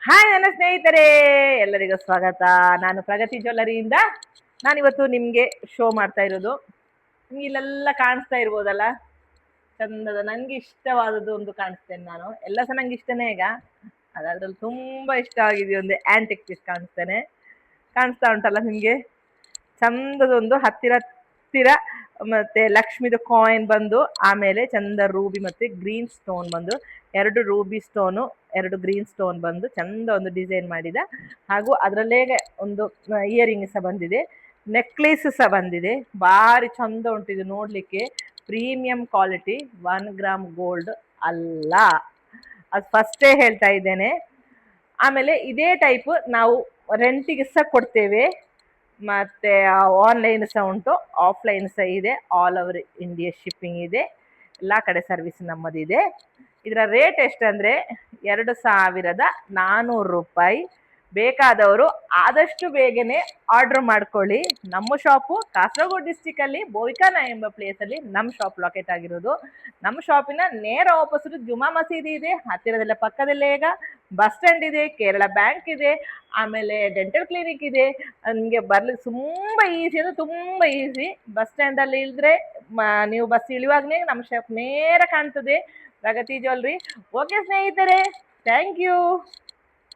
Hi ನನ್ನ ಸ್ನೇಹಿತರೆ, ಎಲ್ಲರಿಗೂ ಸ್ವಾಗತ. ನಾನು ಪ್ರಗತಿ ಜ್ಯುವೆಲ್ಲರಿಯಿಂದ ನಾನಿವತ್ತು ನಿಮಗೆ ಶೋ ಮಾಡ್ತಾ ಇರೋದು. ನಿಮ್ಗೆ ಇಲ್ಲೆಲ್ಲ ಕಾಣಿಸ್ತಾ ಇರ್ಬೋದಲ್ಲ, ಚಂದದ ನಂಗೆ ಇಷ್ಟವಾದದ್ದು ಒಂದು ಕಾಣಿಸ್ತೇನೆ. ನಾನು ಎಲ್ಲ ಸಹ ನಂಗೆ ಇಷ್ಟನೇ. ಈಗ ಅದ್ರಲ್ಲಿ ತುಂಬಾ ಇಷ್ಟ ಆಗಿದೆ ಒಂದು ಆಂಟಿಕ್ ಪೀಸ್ ಕಾಣಿಸ್ತಾ ಉಂಟಲ್ಲ ನಿಮ್ಗೆ. ಚಂದದೊಂದು ಹತ್ತಿರ ಹತ್ತಿರ ಮತ್ತೆ ಲಕ್ಷ್ಮಿದು ಕಾಯಿನ್ ಬಂದು, ಆಮೇಲೆ ಚಂದ ರೂಬಿ ಮತ್ತೆ ಗ್ರೀನ್ ಸ್ಟೋನ್ ಬಂದು, ಎರಡು ರೂಬಿ ಸ್ಟೋನು ಎರಡು ಗ್ರೀನ್ ಸ್ಟೋನ್ ಬಂದು ಚಂದ ಒಂದು ಡಿಸೈನ್ ಮಾಡಿದ. ಹಾಗೂ ಅದರಲ್ಲೇ ಒಂದು ಇಯರಿಂಗ್ ಸಹ ಬಂದಿದೆ, ನೆಕ್ಲೇಸ್ ಸಹ ಬಂದಿದೆ. ಭಾರಿ ಚಂದ ಉಂಟು ಇದು ನೋಡ್ಲಿಕ್ಕೆ. ಪ್ರೀಮಿಯಂ ಕ್ವಾಲಿಟಿ, 1 ಗ್ರಾಮ್ ಗೋಲ್ಡ್ ಅಲ್ಲ, ಅದು ಫಸ್ಟೇ ಹೇಳ್ತಾ ಇದ್ದೇನೆ. ಆಮೇಲೆ ಇದೇ ಟೈಪ್ ನಾವು ರೆಂಟಿಗೆ ಸಹ ಕೊಡ್ತೇವೆ, ಮತ್ತೆ ಆನ್ಲೈನ್ ಸಹ ಉಂಟು, ಆಫ್ಲೈನ್ ಸಹ ಇದೆ. ಆಲ್ ಓವರ್ ಇಂಡಿಯಾ ಶಿಪ್ಪಿಂಗ್ ಇದೆ, ಎಲ್ಲ ಕಡೆ ಸರ್ವಿಸ್ ನಮ್ಮದಿದೆ. ಇದರ ರೇಟ್ ಎಷ್ಟಂದ್ರೆ 2400 ರೂಪಾಯಿ. ಬೇಕಾದವರು ಆದಷ್ಟು ಬೇಗನೆ ಆರ್ಡರ್ ಮಾಡ್ಕೊಳ್ಳಿ. ನಮ್ಮ ಶಾಪು ಕಾಸರಗೋಡು ಡಿಸ್ಟಿಕ್ ಅಲ್ಲಿ ಬೋಯ್ಕಾನ ಎಂಬ ಪ್ಲೇಸ್ ಅಲ್ಲಿ ನಮ್ಮ ಶಾಪ್ ಲೊಕೇಟ್ ಆಗಿರೋದು. ನಮ್ಮ ಶಾಪಿನ ನೇರ ಆಪೋಸಿಟ್ ಜುಮಾ ಮಸೀದಿ ಇದೆ, ಹತ್ತಿರದಲ್ಲೇ ಪಕ್ಕದಲ್ಲೇ ಈಗ ಬಸ್ ಸ್ಟ್ಯಾಂಡ್ ಇದೆ, ಕೇರಳ ಬ್ಯಾಂಕ್ ಇದೆ, ಆಮೇಲೆ ಡೆಂಟಲ್ ಕ್ಲಿನಿಕ್ ಇದೆ. ನಿಮಗೆ ಬರ್ಲಿಕ್ಕೆ ತುಂಬಾ ಈಸಿ, ಅಂದ್ರೆ ತುಂಬಾ ಈಸಿ. ಬಸ್ ಸ್ಟ್ಯಾಂಡ್ ಅಲ್ಲಿ ಇಳಿದ್ರೆ ನೀವು ಬಸ್ ಇಳಿಯುವಾಗನೇ ನಮ್ಮ ಶಾಪ್ ನೇರ ಕಾಣ್ತದೆ, ಪ್ರಗತಿ ಜ್ಯುವೆಲ್ಲರಿ. ಓಕೆ ಸ್ನೇಹಿತರೆ, ಥ್ಯಾಂಕ್ ಯು.